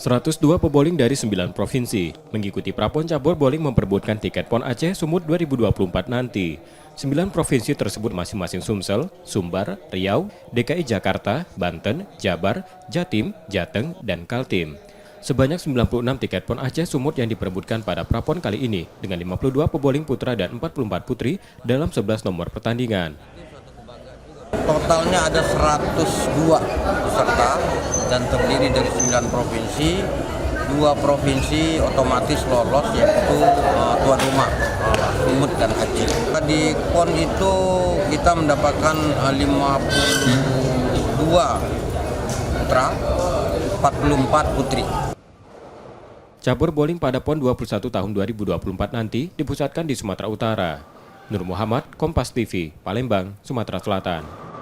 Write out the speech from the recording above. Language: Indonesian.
102 peboling dari 9 provinsi mengikuti Prapon Cabur Bowling memperebutkan tiket PON Aceh Sumut 2024 nanti. 9 provinsi tersebut masing-masing Sumsel, Sumbar, Riau, DKI Jakarta, Banten, Jabar, Jatim, Jateng, dan Kaltim. Sebanyak 96 tiket PON Aceh Sumut yang diperebutkan pada Prapon kali ini dengan 52 peboling putra dan 44 putri dalam 11 nomor pertandingan. Totalnya ada 102 peserta dan terdiri dari 9 provinsi. 2 provinsi otomatis lolos, yaitu tuan rumah Sumut dan Aceh. Di PON itu kita mendapatkan 52 putra, 44 putri. Cabur bowling pada PON 21 tahun 2024 nanti dipusatkan di Sumatera Utara. Nur Muhammad, Kompas TV, Palembang, Sumatera Selatan.